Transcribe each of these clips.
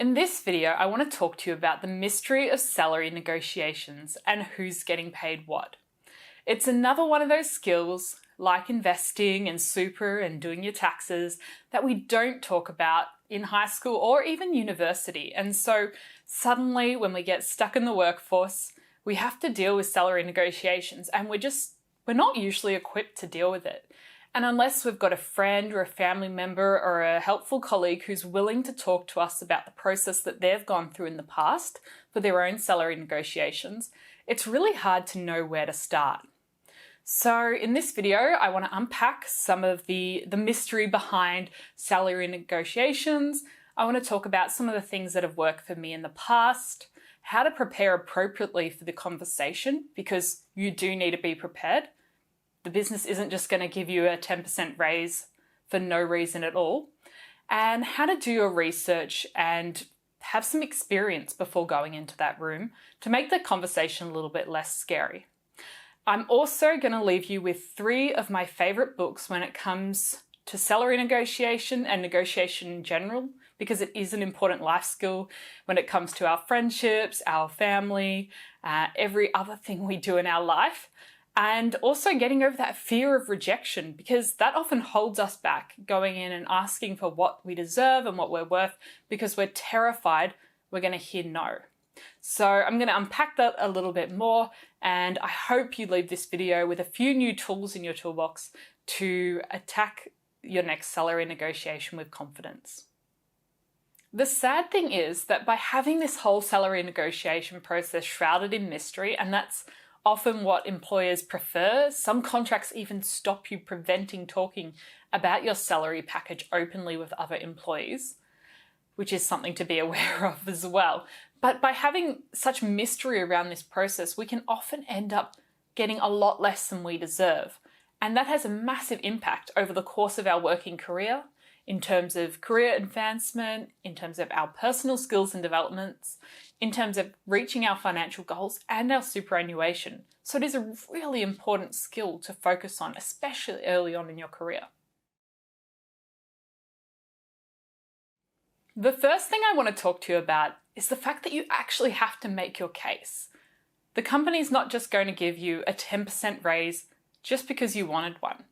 In this video, I want to talk to you about the mystery of salary negotiations and who's getting paid what. It's another one of those skills, like investing and super and doing your taxes, that we don't talk about in high school or even university. And so suddenly when we get stuck in the workforce, we have to deal with salary negotiations and we're not usually equipped to deal with it. And unless we've got a friend or a family member or a helpful colleague who's willing to talk to us about the process that they've gone through in the past for their own salary negotiations, it's really hard to know where to start. So in this video, I want to unpack some of the mystery behind salary negotiations. I want to talk about some of the things that have worked for me in the past, how to prepare appropriately for the conversation, because you do need to be prepared. The business isn't just going to give you a 10% raise for no reason at all, and how to do your research and have some experience before going into that room to make the conversation a little bit less scary. I'm also going to leave you with 3 of my favorite books when it comes to salary negotiation and negotiation in general, because it is an important life skill when it comes to our friendships, our family, every other thing we do in our life. And also getting over that fear of rejection, because that often holds us back going in and asking for what we deserve and what we're worth, because we're terrified we're going to hear no. So I'm going to unpack that a little bit more, and I hope you leave this video with a few new tools in your toolbox to attack your next salary negotiation with confidence. The sad thing is that by having this whole salary negotiation process shrouded in mystery, and that's often what employers prefer. Some contracts even stop you preventing talking about your salary package openly with other employees, which is something to be aware of as well. But by having such mystery around this process, we can often end up getting a lot less than we deserve. And that has a massive impact over the course of our working career, in terms of career advancement, in terms of our personal skills and developments, in terms of reaching our financial goals and our superannuation. So it is a really important skill to focus on, especially early on in your career. The first thing I want to talk to you about is the fact that you actually have to make your case. The company's not just going to give you a 10% raise just because you wanted one.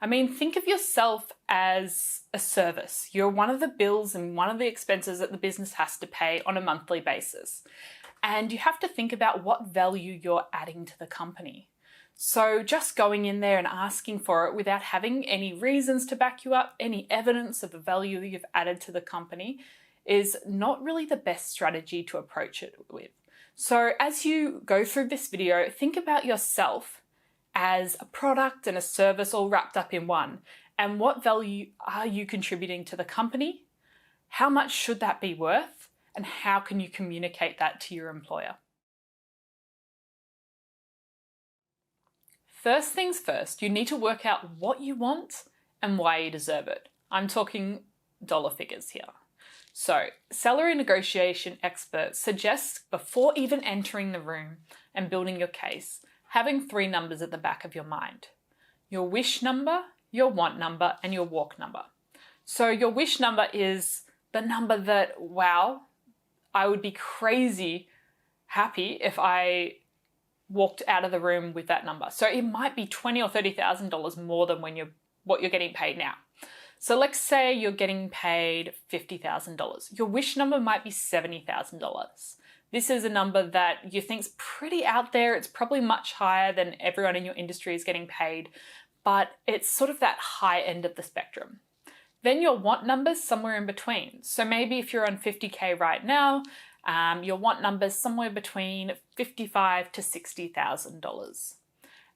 I mean, think of yourself as a service. You're one of the bills and one of the expenses that the business has to pay on a monthly basis. And you have to think about what value you're adding to the company. So just going in there and asking for it without having any reasons to back you up, any evidence of the value you've added to the company, is not really the best strategy to approach it with. So as you go through this video, think about yourself as a product and a service all wrapped up in one. And what value are you contributing to the company? How much should that be worth? And how can you communicate that to your employer? First things first, you need to work out what you want and why you deserve it. I'm talking dollar figures here. So, salary negotiation experts suggest before even entering the room and building your case, having 3 numbers at the back of your mind: your wish number, your want number, and your walk number. So your wish number is the number that, wow, I would be crazy happy if I walked out of the room with that number. So it might be $20,000 or $30,000 more than what you're getting paid now. So let's say you're getting paid $50,000. Your wish number might be $70,000. This is a number that you think's pretty out there. It's probably much higher than everyone in your industry is getting paid, but it's sort of that high end of the spectrum. Then your want number's somewhere in between. So maybe if you're on $50K right now, your want number's somewhere between $55,000 to $60,000.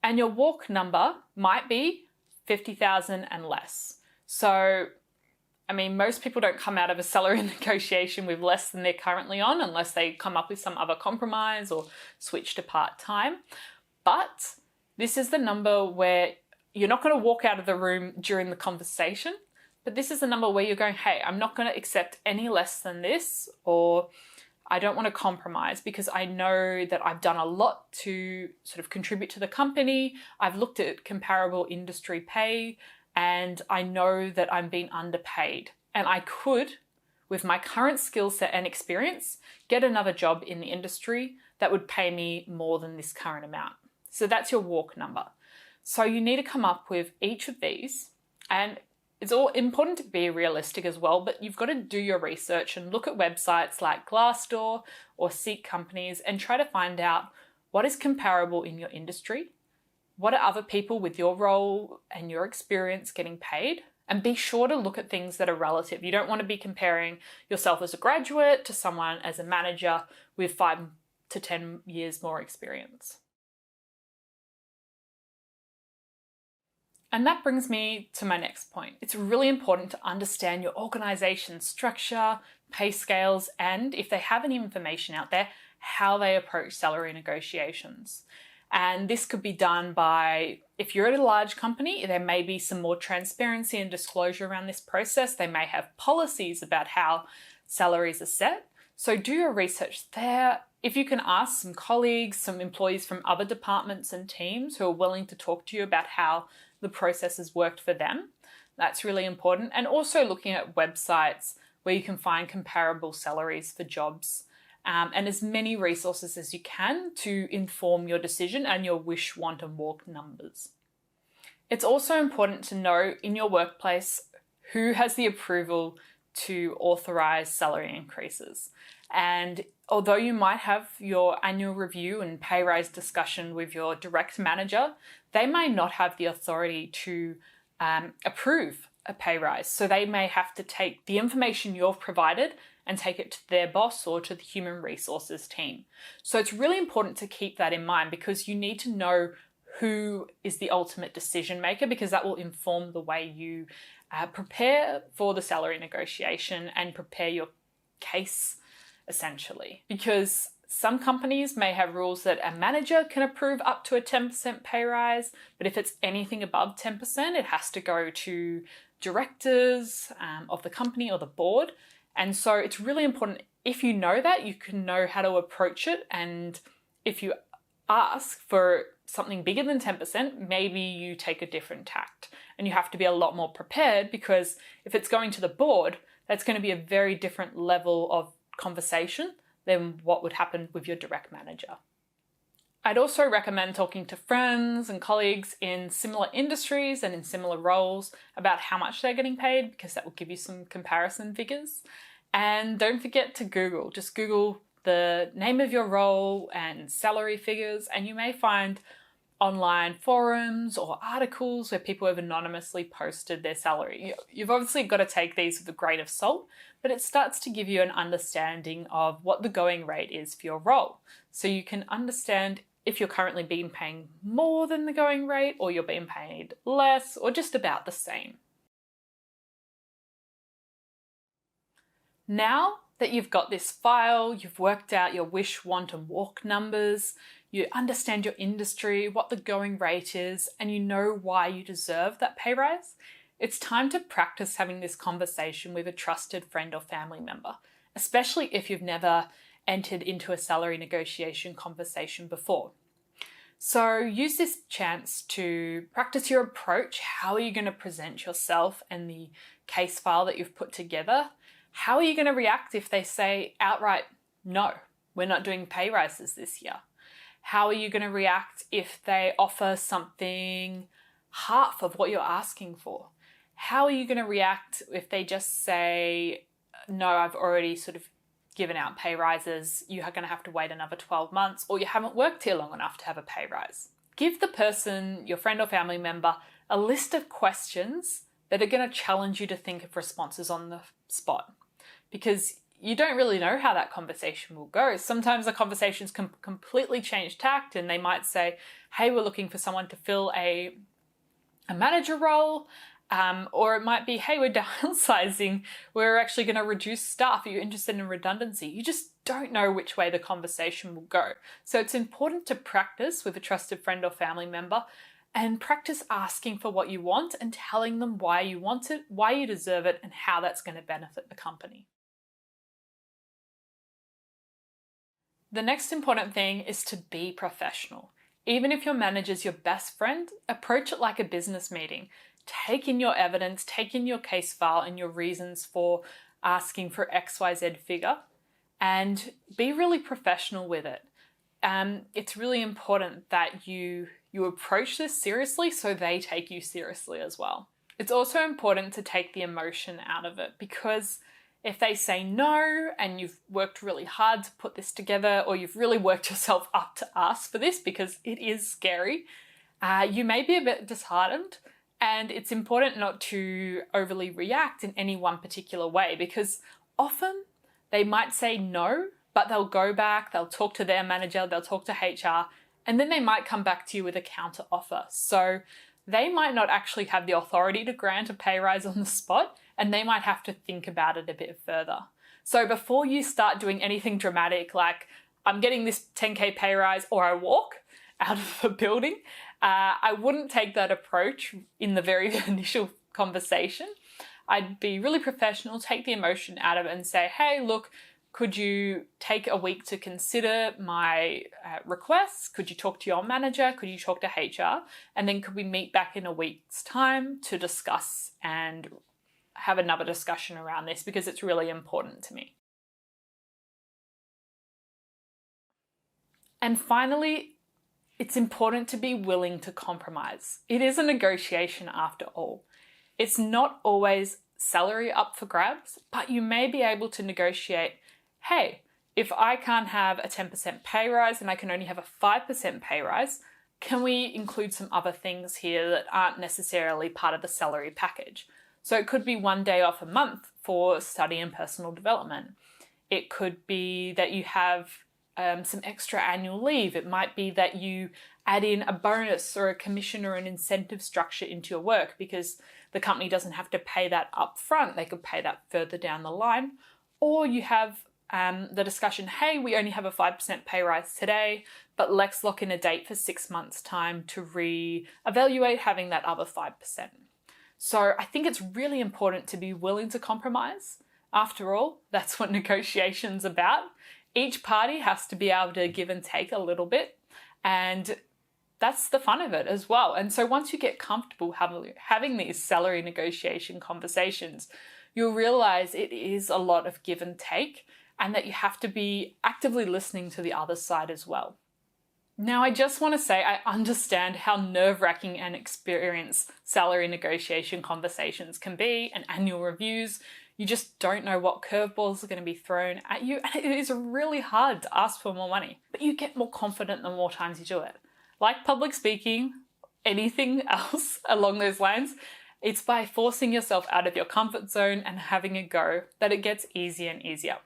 And your walk number might be $50,000 and less. So I mean, most people don't come out of a salary negotiation with less than they're currently on unless they come up with some other compromise or switch to part-time. But this is the number where you're not going to walk out of the room during the conversation, but this is the number where you're going, hey, I'm not going to accept any less than this, or I don't want to compromise because I know that I've done a lot to sort of contribute to the company. I've looked at comparable industry pay, and I know that I'm being underpaid, and I could with my current skill set and experience, get another job in the industry that would pay me more than this current amount. So that's your walk number. So you need to come up with each of these, and it's all important to be realistic as well, but you've got to do your research and look at websites like Glassdoor or Seek companies and try to find out what is comparable in your industry, what are other people with your role and your experience getting paid, and be sure to look at things that are relative. You don't want to be comparing yourself as a graduate to someone as a manager with 5 to 10 years more experience. And that brings me to my next point. It's really important to understand your organization's structure, pay scales, and if they have any information out there, how they approach salary negotiations. And this could be done by, if you're at a large company, there may be some more transparency and disclosure around this process. They may have policies about how salaries are set. So do your research there. If you can ask some colleagues, some employees from other departments and teams who are willing to talk to you about how the process has worked for them, that's really important. And also looking at websites where you can find comparable salaries for jobs, and as many resources as you can to inform your decision and your wish, want, and walk numbers. It's also important to know in your workplace who has the approval to authorize salary increases. And although you might have your annual review and pay rise discussion with your direct manager, they may not have the authority to approve a pay rise. So they may have to take the information you've provided and take it to their boss or to the human resources team. So it's really important to keep that in mind, because you need to know who is the ultimate decision maker, because that will inform the way you prepare for the salary negotiation and prepare your case, essentially. Because some companies may have rules that a manager can approve up to a 10% pay rise, but if it's anything above 10%, it has to go to directors of the company or the board. And so it's really important, if you know that, you can know how to approach it. And if you ask for something bigger than 10%, maybe you take a different tact. And you have to be a lot more prepared, because if it's going to the board, that's going to be a very different level of conversation than what would happen with your direct manager. I'd also recommend talking to friends and colleagues in similar industries and in similar roles about how much they're getting paid, because that will give you some comparison figures. And don't forget to Google. Just Google the name of your role and salary figures, and you may find online forums or articles where people have anonymously posted their salary. You've obviously got to take these with a grain of salt, but it starts to give you an understanding of what the going rate is for your role. So you can understand if you're currently being paid more than the going rate, or you're being paid less, or just about the same. Now that you've got this file, you've worked out your wish, want, and walk numbers, you understand your industry, what the going rate is, and you know why you deserve that pay rise, it's time to practice having this conversation with a trusted friend or family member, especially if you've never entered into a salary negotiation conversation before. So use this chance to practice your approach. How are you going to present yourself and the case file that you've put together? How are you going to react if they say outright, no, we're not doing pay rises this year? How are you going to react if they offer something half of what you're asking for? How are you going to react if they just say, no, I've already sort of given out pay rises, you're going to have to wait another 12 months, or you haven't worked here long enough to have a pay rise? Give the person, your friend or family member, a list of questions that are going to challenge you to think of responses on the spot, because you don't really know how that conversation will go. Sometimes the conversations can completely change tact, and they might say, hey, we're looking for someone to fill a manager role. Or it might be, hey, we're downsizing. We're actually going to reduce staff. Are you interested in redundancy? You just don't know which way the conversation will go. So it's important to practice with a trusted friend or family member, and practice asking for what you want and telling them why you want it, why you deserve it, and how that's going to benefit the company. The next important thing is to be professional. Even if your manager's your best friend, approach it like a business meeting. Take in your evidence, take in your case file and your reasons for asking for XYZ figure, and be really professional with it. It's really important that you approach this seriously so they take you seriously as well. It's also important to take the emotion out of it, because if they say no and you've worked really hard to put this together, or you've really worked yourself up to ask for this because it is scary, you may be a bit disheartened, and it's important not to overly react in any one particular way, because often they might say no, but they'll go back, they'll talk to their manager, they'll talk to HR, and then they might come back to you with a counter offer. So they might not actually have the authority to grant a pay rise on the spot, and they might have to think about it a bit further. So before you start doing anything dramatic like, I'm getting this 10K pay rise or I walk out of the building, I wouldn't take that approach in the very initial conversation. I'd be really professional, take the emotion out of it and say, hey, look, could you take a week to consider my requests? Could you talk to your manager? Could you talk to HR? And then could we meet back in a week's time to discuss and have another discussion around this, because it's really important to me. And finally, it's important to be willing to compromise. It is a negotiation after all. It's not always salary up for grabs, but you may be able to negotiate, hey, if I can't have a 10% pay rise and I can only have a 5% pay rise, can we include some other things here that aren't necessarily part of the salary package? So it could be 1 day off a month for study and personal development. It could be that you have some extra annual leave. It might be that you add in a bonus or a commission or an incentive structure into your work, because the company doesn't have to pay that up front. They could pay that further down the line. Or you have the discussion, hey, we only have a 5% pay rise today, but let's lock in a date for 6 months' time to re-evaluate having that other 5%. So I think it's really important to be willing to compromise. After all, that's what negotiation's about. Each party has to be able to give and take a little bit, and that's the fun of it as well. And so once you get comfortable having these salary negotiation conversations, you'll realize it is a lot of give and take, and that you have to be actively listening to the other side as well. Now, I just want to say I understand how nerve-wracking and experienced salary negotiation conversations can be, and annual reviews. You just don't know what curveballs are going to be thrown at you, and it is really hard to ask for more money. But you get more confident the more times you do it. Like public speaking, anything else along those lines, it's by forcing yourself out of your comfort zone and having a go that it gets easier and easier.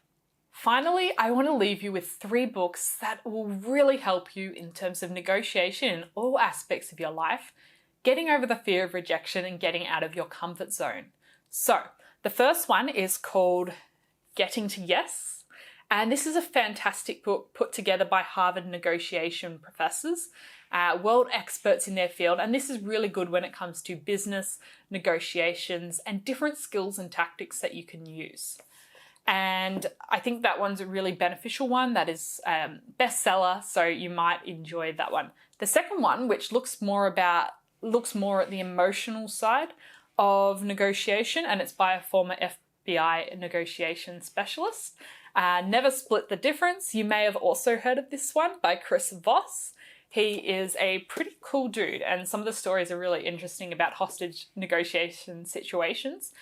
Finally, I want to leave you with 3 books that will really help you in terms of negotiation in all aspects of your life, getting over the fear of rejection and getting out of your comfort zone. So, the first one is called Getting to Yes, and this is a fantastic book put together by Harvard negotiation professors, world experts in their field, and this is really good when it comes to business, negotiations, and different skills and tactics that you can use. And I think that one's a really beneficial one. That is bestseller, so you might enjoy that one. The second one, which looks more at the emotional side of negotiation, and it's by a former FBI negotiation specialist. Never Split the Difference. You may have also heard of this one by Chris Voss. He is a pretty cool dude, and some of the stories are really interesting about hostage negotiation situations,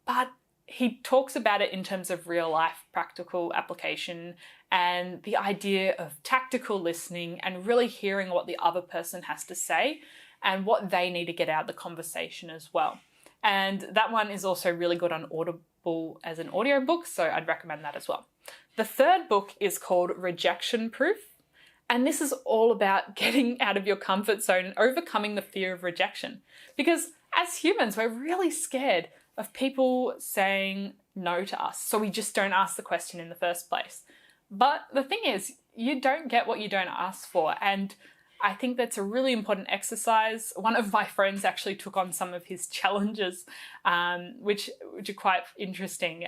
but he talks about it in terms of real life practical application and the idea of tactical listening and really hearing what the other person has to say and what they need to get out of the conversation as well. And that one is also really good on Audible as an audiobook, so I'd recommend that as well. The third book is called Rejection Proof, and this is all about getting out of your comfort zone and overcoming the fear of rejection. Because as humans, we're really scared of people saying no to us, so we just don't ask the question in the first place. But the thing is, you don't get what you don't ask for, and I think that's a really important exercise. One of my friends actually took on some of his challenges, which are quite interesting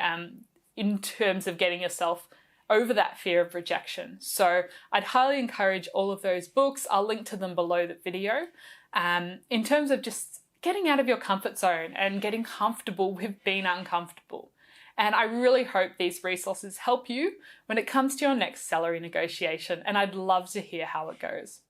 in terms of getting yourself over that fear of rejection. So I'd highly encourage all of those books. I'll link to them below the video. In terms of just getting out of your comfort zone and getting comfortable with being uncomfortable. And I really hope these resources help you when it comes to your next salary negotiation, and I'd love to hear how it goes.